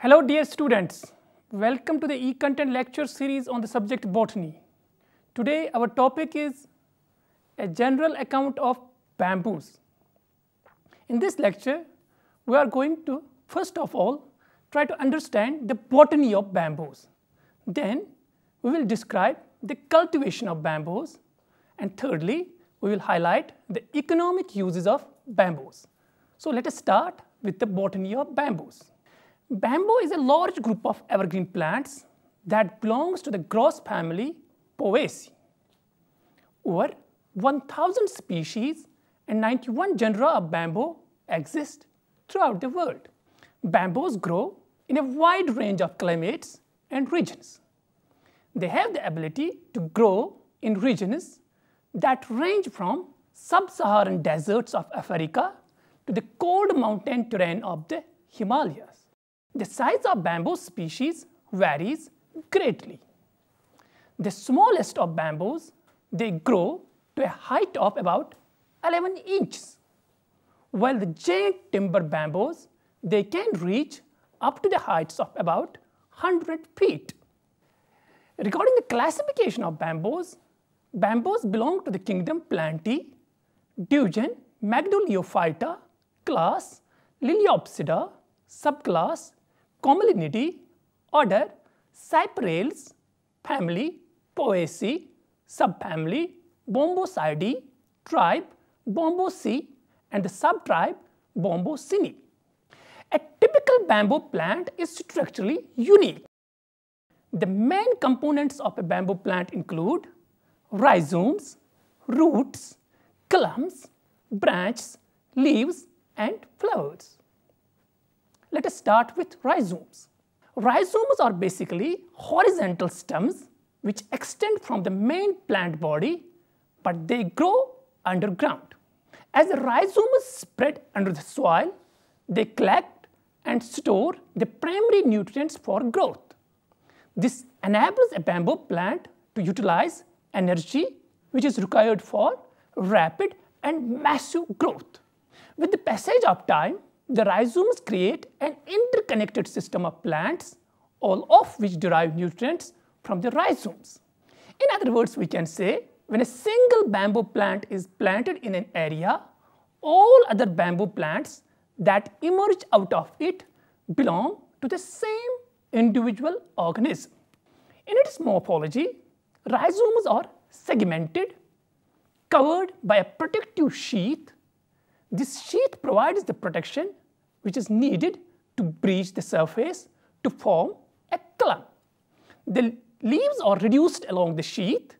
Hello dear students, welcome to the e-content lecture series on the subject botany. Today our topic is a general account of bamboos. In this lecture, we are going to first of all try to understand the botany of bamboos. Then we will describe the cultivation of bamboos, and thirdly we will highlight the economic uses of bamboos. So let us start with the botany of bamboos. Bamboo is a large group of evergreen plants that belongs to the grouse family Poaceae. Over 1000 species and 91 genera of bamboo exist throughout the world. Bamboos grow in a wide range of climates and regions. They have the ability to grow in regions that range from sub-Saharan deserts of Africa to the cold mountain terrain of the Himalayas. The size of bamboo species varies greatly. The smallest of bamboos, they grow to a height of about 11 inches, while the giant timber bamboos, they can reach up to the heights of about 100 feet. Regarding the classification of bamboos, bamboos belong to the kingdom Plantae, division Magnoleophyta, class Liliopsida, subclass Commelinidae, order Cyperales, family Poaceae, subfamily Bombycidae, tribe Bombyceae, and the subtribe Bombycinae. A typical bamboo plant is structurally unique. The main components of a bamboo plant include rhizomes, roots, culms, branches, leaves, and flowers. Let us start with rhizomes. Rhizomes are basically horizontal stems which extend from the main plant body, but they grow underground. As the rhizomes spread under the soil, they collect and store the primary nutrients for growth. This enables a bamboo plant to utilize energy which is required for rapid and massive growth. With the passage of time, the rhizomes create an interconnected system of plants, all of which derive nutrients from the rhizomes. In other words, we can say when a single bamboo plant is planted in an area, all other bamboo plants that emerge out of it belong to the same individual organism. In its morphology, rhizomes are segmented, covered by a protective sheath. This sheath provides the protection which is needed to breach the surface to form a culm. The leaves are reduced along the sheath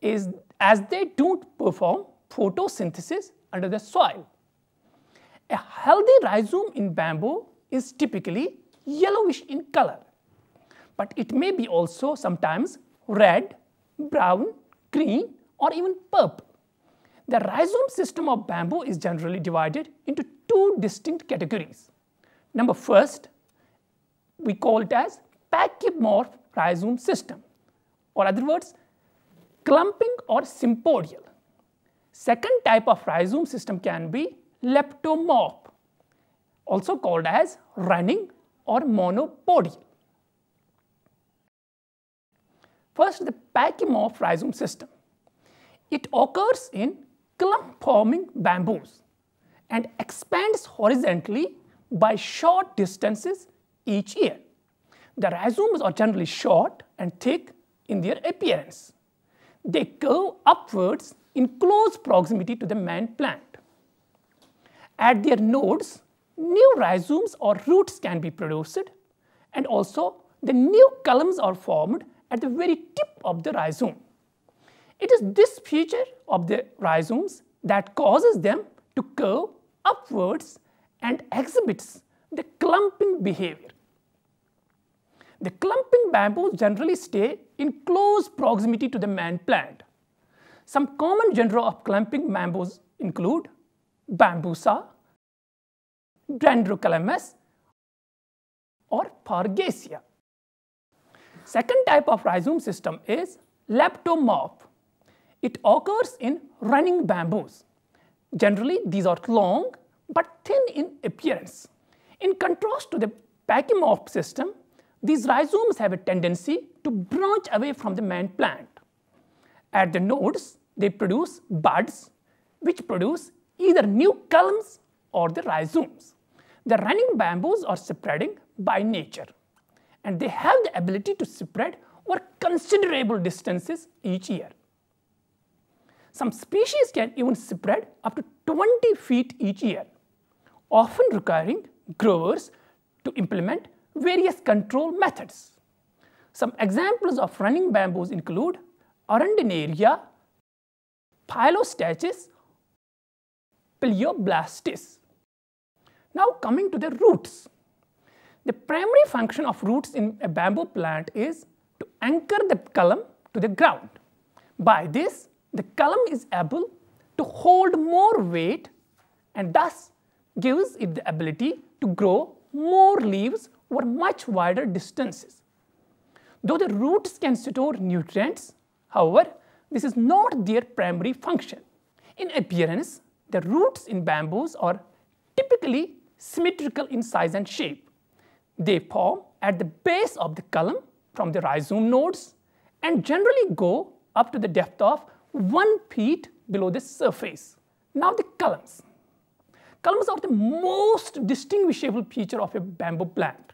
as they don't perform photosynthesis under the soil. A healthy rhizome in bamboo is typically yellowish in color, but it may be also sometimes red, brown, green, or even purple. The rhizome system of bamboo is generally divided into two distinct categories. Number first, we call it as pachypomorph rhizome system, or other words, clumping or sympodial. Second type of rhizome system can be leptomorph, also called as running or monopodial. First, the pachypomorph rhizome system. It occurs in clump-forming bamboos and expands horizontally by short distances each year. The rhizomes are generally short and thick in their appearance. They curve upwards in close proximity to the main plant. At their nodes, new rhizomes or roots can be produced, and also the new culms are formed at the very tip of the rhizome. It is this feature of the rhizomes that causes them to curve upwards and exhibits the clumping behavior. The clumping bamboos generally stay in close proximity to the main plant. Some common genera of clumping bamboos include Bambusa, Dendrocalamus, or Fargesia. Second type of rhizome system is leptomorph. It occurs in running bamboos. Generally, these are long but thin in appearance. In contrast to the pachymerph system, these rhizomes have a tendency to branch away from the main plant. At the nodes, they produce buds, which produce either new culms or the rhizomes. The running bamboos are spreading by nature, and they have the ability to spread over considerable distances each year. Some species can even spread up to 20 feet each year, often requiring growers to implement various control methods. Some examples of running bamboos include Arundinaria, Phyllostachys, Pleoblastis. Now coming to the roots. The primary function of roots in a bamboo plant is to anchor the column to the ground. By this, the column is able to hold more weight and thus gives it the ability to grow more leaves over much wider distances. Though the roots can store nutrients, however, this is not their primary function. In appearance, the roots in bamboos are typically symmetrical in size and shape. They form at the base of the column from the rhizome nodes and generally go up to the depth of 1 feet below the surface. Now the columns. Columns are the most distinguishable feature of a bamboo plant.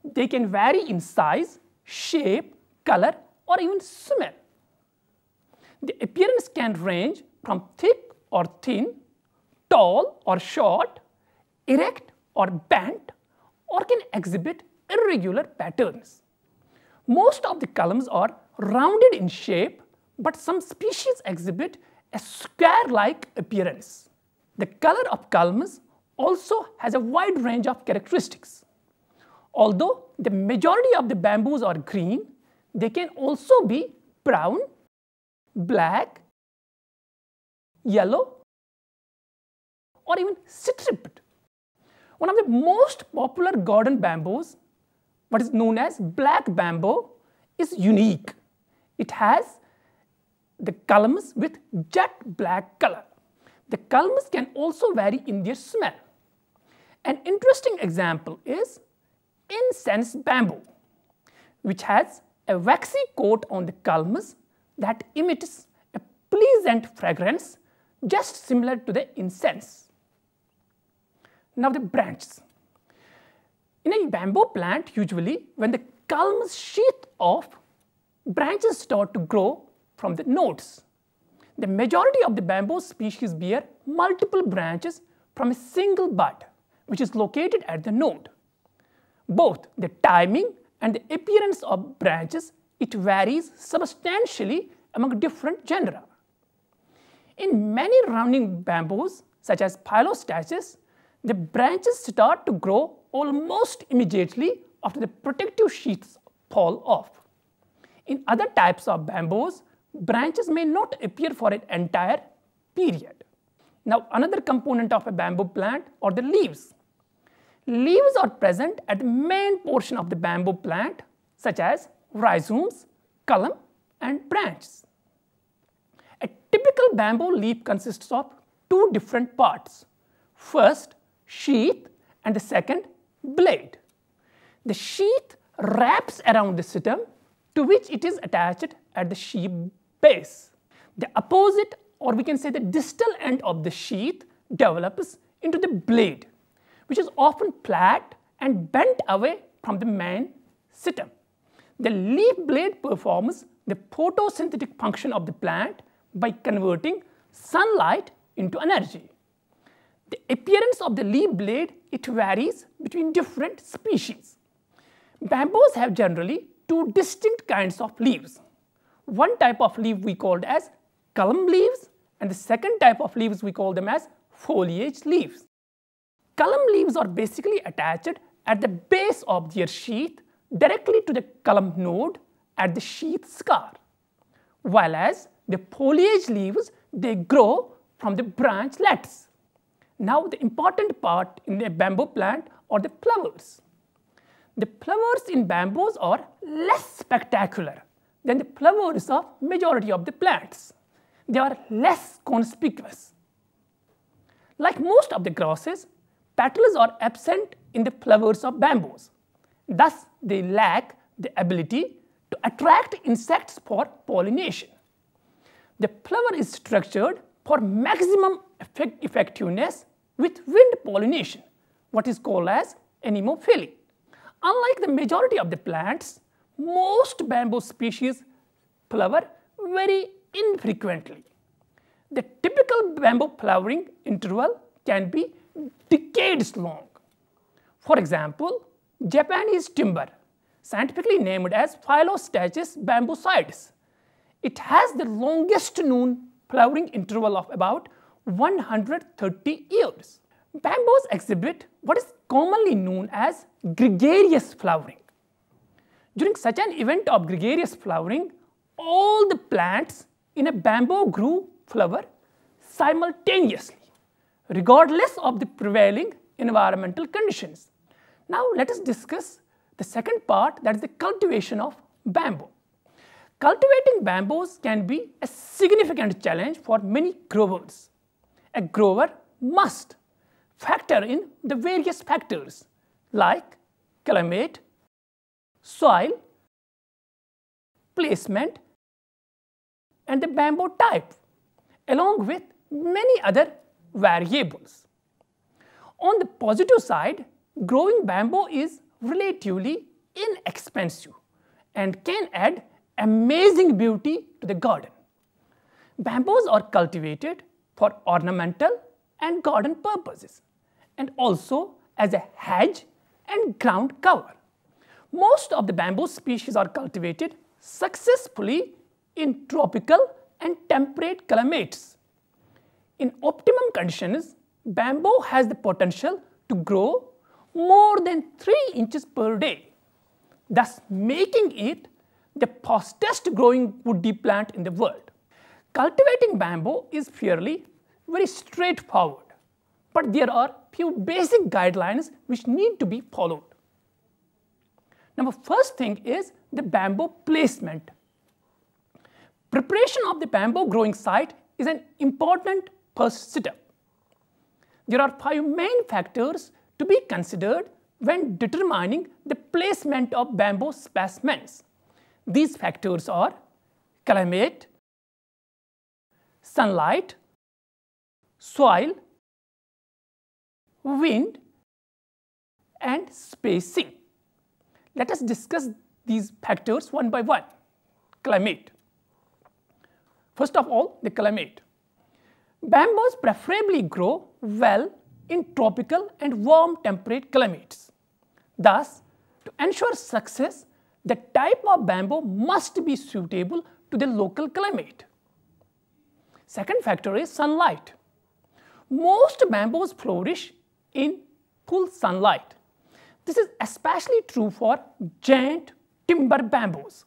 They can vary in size, shape, color, or even smell. The appearance can range from thick or thin, tall or short, erect or bent, or can exhibit irregular patterns. Most of the columns are rounded in shape, but some species exhibit a square-like appearance. The color of columns also has a wide range of characteristics. Although the majority of the bamboos are green, they can also be brown, black, yellow, or even striped. One of the most popular garden bamboos, what is known as black bamboo, is unique. It has the culms with jet black color. The culms can also vary in their smell. An interesting example is incense bamboo, which has a waxy coat on the culms that emits a pleasant fragrance just similar to the incense. Now the branches. In a bamboo plant, usually when the culms sheath off, branches start to grow from the nodes. The majority of the bamboo species bear multiple branches from a single bud, which is located at the node. Both the timing and the appearance of branches, it varies substantially among different genera. In many running bamboos, such as Phyllostachys, the branches start to grow almost immediately after the protective sheaths fall off. In other types of bamboos, branches may not appear for an entire period. Now another component of a bamboo plant are the leaves. Leaves are present at the main portion of the bamboo plant, such as rhizomes, culm, and branches. A typical bamboo leaf consists of two different parts. First, sheath, and the second, blade. The sheath wraps around the stem, to which it is attached at the sheath base. The opposite, or we can say the distal end of the sheath, develops into the blade, which is often flat and bent away from the main stem. The leaf blade performs the photosynthetic function of the plant by converting sunlight into energy. The appearance of the leaf blade, it varies between different species. Bamboos have generally two distinct kinds of leaves. One type of leaf we called as culm leaves, and the second type of leaves we call them as foliage leaves. Culm leaves are basically attached at the base of their sheath directly to the culm node at the sheath scar, while as the foliage leaves, they grow from the branch lattice. Now the important part in the bamboo plant are the flowers. The flowers in bamboos are less spectacular than the flowers of majority of the plants. They are less conspicuous. Like most of the grasses, petals are absent in the flowers of bamboos. Thus, they lack the ability to attract insects for pollination. The flower is structured for maximum effectiveness with wind pollination, what is called as anemophily. Unlike the majority of the plants, most bamboo species flower very infrequently. The typical bamboo flowering interval can be decades long. For example, Japanese timber, scientifically named as Phylostachys bambusoides. It has the longest known flowering interval of about 130 years. Bamboos exhibit what is commonly known as gregarious flowering. During such an event of gregarious flowering, all the plants in a bamboo grove flower simultaneously, regardless of the prevailing environmental conditions. Now let us discuss the second part, that is the cultivation of bamboo. Cultivating bamboos can be a significant challenge for many growers. A grower must factor in the various factors like climate, soil, placement, and the bamboo type, along with many other variables. On the positive side, growing bamboo is relatively inexpensive and can add amazing beauty to the garden. Bamboos are cultivated for ornamental and garden purposes, and also as a hedge and ground cover. Most of the bamboo species are cultivated successfully in tropical and temperate climates. In optimum conditions, bamboo has the potential to grow more than 3 inches per day, thus making it the fastest growing woody plant in the world. Cultivating bamboo is fairly very straightforward, but there are few basic guidelines which need to be followed. Now, first thing is the bamboo placement. Preparation of the bamboo growing site is an important first step. There are 5 main factors to be considered when determining the placement of bamboo specimens. These factors are climate, sunlight, soil, wind, and spacing. Let us discuss these factors one by one. Climate. First of all, the climate. Bamboos preferably grow well in tropical and warm temperate climates. Thus, to ensure success, the type of bamboo must be suitable to the local climate. Second factor is sunlight. Most bamboos flourish in full sunlight. This is especially true for giant timber bamboos.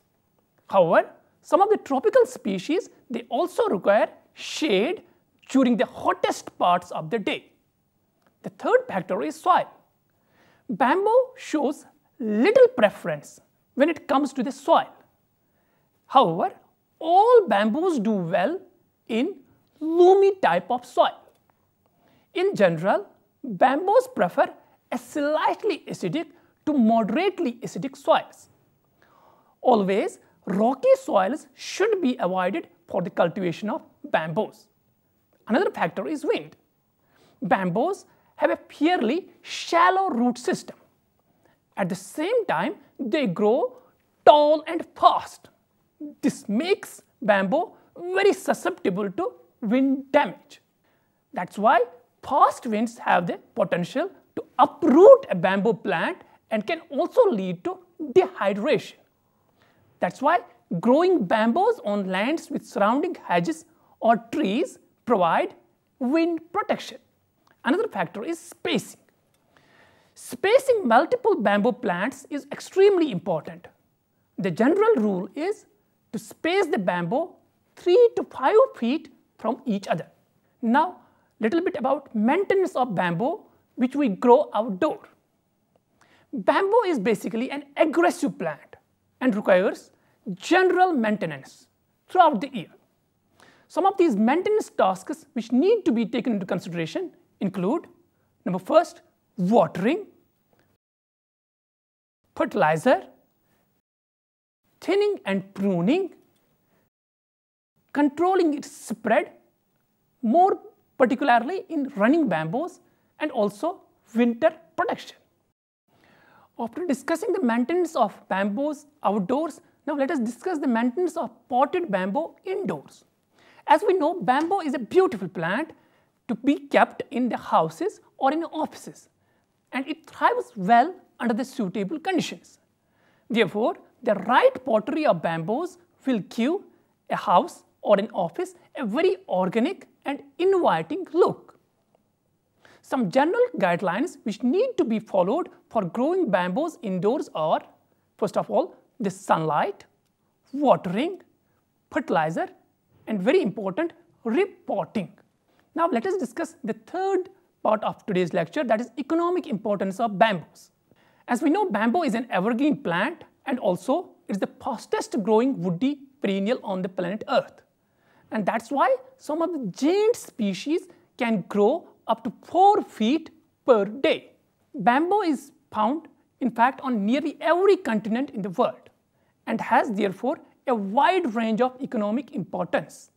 However, some of the tropical species, they also require shade during the hottest parts of the day. The third factor is soil. Bamboo shows little preference when it comes to the soil. However, all bamboos do well in loamy type of soil. In general, bamboos prefer a slightly acidic to moderately acidic soils. Always, rocky soils should be avoided for the cultivation of bamboos. Another factor is wind. Bamboos have a fairly shallow root system. At the same time, they grow tall and fast. This makes bamboo very susceptible to wind damage. That's why fast winds have the potential to uproot a bamboo plant and can also lead to dehydration. That's why growing bamboos on lands with surrounding hedges or trees provide wind protection. Another factor is spacing. Spacing multiple bamboo plants is extremely important. The general rule is to space the bamboo 3 to 5 feet from each other. Now, little bit about maintenance of bamboo which we grow outdoor. Bamboo is basically an aggressive plant and requires general maintenance throughout the year. Some of these maintenance tasks which need to be taken into consideration include, number first, watering, fertilizer, thinning and pruning, controlling its spread, more particularly in running bamboos, and also winter protection. After discussing the maintenance of bamboos outdoors, now let us discuss the maintenance of potted bamboo indoors. As we know, bamboo is a beautiful plant to be kept in the houses or in offices, and it thrives well under the suitable conditions. Therefore, the right pottery of bamboos will give a house or an office a very organic and inviting look. Some general guidelines which need to be followed for growing bamboos indoors are, first of all, the sunlight, watering, fertilizer, and very important, repotting. Now let us discuss the third part of today's lecture, that is economic importance of bamboos. As we know, bamboo is an evergreen plant and also it is the fastest growing woody perennial on the planet Earth. And that's why some of the giant species can grow up to 4 feet per day. Bamboo is found, in fact, on nearly every continent in the world and has therefore a wide range of economic importance.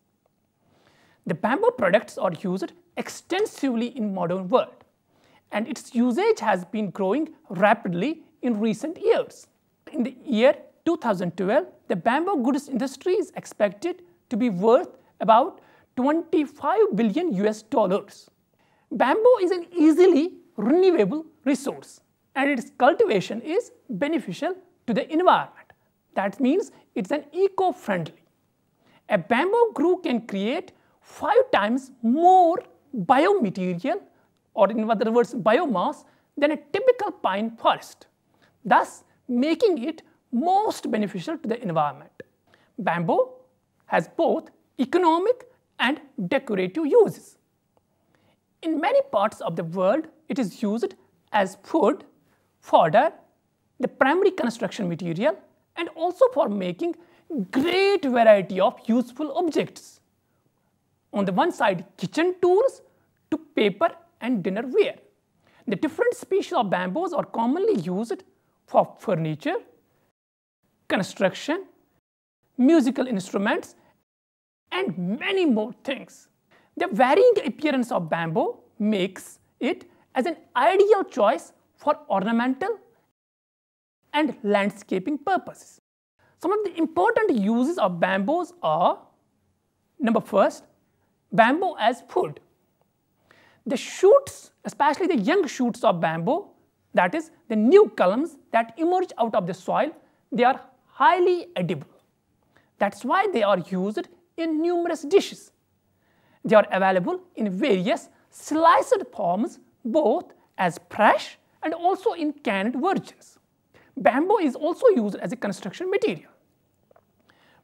The bamboo products are used extensively in modern world, and its usage has been growing rapidly in recent years. In the year 2012, the bamboo goods industry is expected to be worth about 25 billion US dollars. Bamboo is an easily renewable resource and its cultivation is beneficial to the environment. That means it's an eco-friendly. A bamboo grove can create 5 times more biomaterial, or in other words biomass, than a typical pine forest, thus making it most beneficial to the environment. Bamboo has both economic and decorative uses. In many parts of the world, it is used as food, fodder, the primary construction material, and also for making great variety of useful objects. On the one side, kitchen tools to paper and dinnerware. The different species of bamboos are commonly used for furniture, construction, musical instruments, and many more things. The varying appearance of bamboo makes it as an ideal choice for ornamental and landscaping purposes. Some of the important uses of bamboos are, number first, bamboo as food. The shoots, especially the young shoots of bamboo, that is the new columns that emerge out of the soil, they are highly edible. That's why they are used in numerous dishes. They are available in various sliced forms, both as fresh and also in canned versions. Bamboo is also used as a construction material.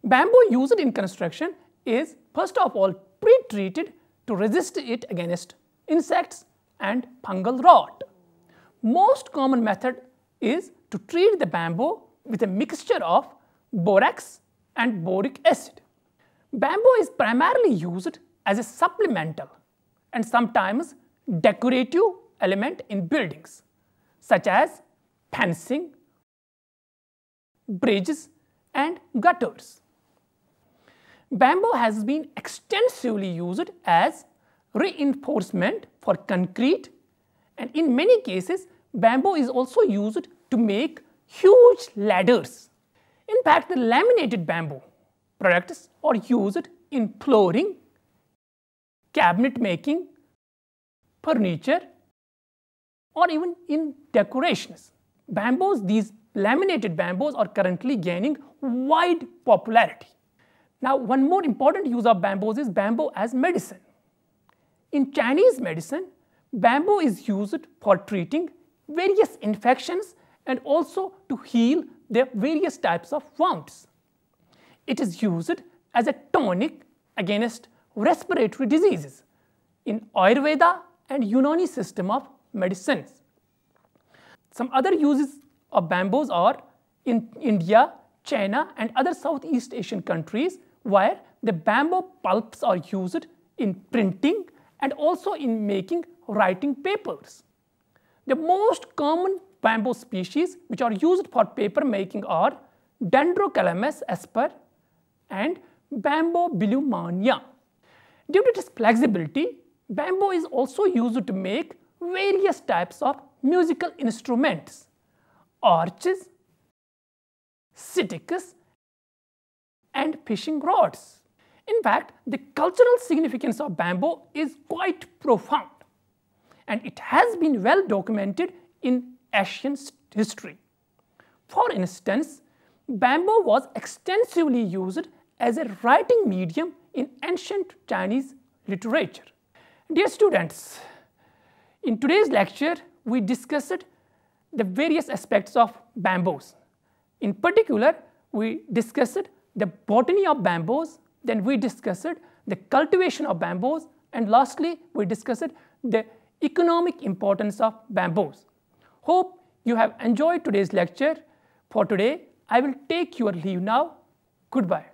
Bamboo used in construction is first of all pre-treated to resist it against insects and fungal rot. Most common method is to treat the bamboo with a mixture of borax and boric acid. Bamboo is primarily used as a supplemental and sometimes decorative element in buildings, such as fencing, bridges, and gutters. Bamboo has been extensively used as reinforcement for concrete, and in many cases, bamboo is also used to make huge ladders. In fact, the laminated bamboo products are used in flooring, cabinet making, furniture, or even in decorations. These laminated bamboos are currently gaining wide popularity. Now, one more important use of bamboos is bamboo as medicine. In Chinese medicine, bamboo is used for treating various infections and also to heal the various types of wounds. It is used as a tonic against respiratory diseases in Ayurveda and Unani system of medicines. Some other uses of bamboos are in India, China, and other Southeast Asian countries, where the bamboo pulps are used in printing and also in making writing papers. The most common bamboo species which are used for paper making are Dendrocalamus asper and Bambo bilumania. Due to its flexibility, bamboo is also used to make various types of musical instruments, arches, sticks, and fishing rods. In fact, the cultural significance of bamboo is quite profound, and it has been well documented in Asian history. For instance, bamboo was extensively used as a writing medium in ancient Chinese literature. Dear students, in today's lecture, we discussed the various aspects of bamboos. In particular, we discussed the botany of bamboos, then we discussed the cultivation of bamboos, and lastly, we discussed the economic importance of bamboos. Hope you have enjoyed today's lecture. For today, I will take your leave now. Goodbye.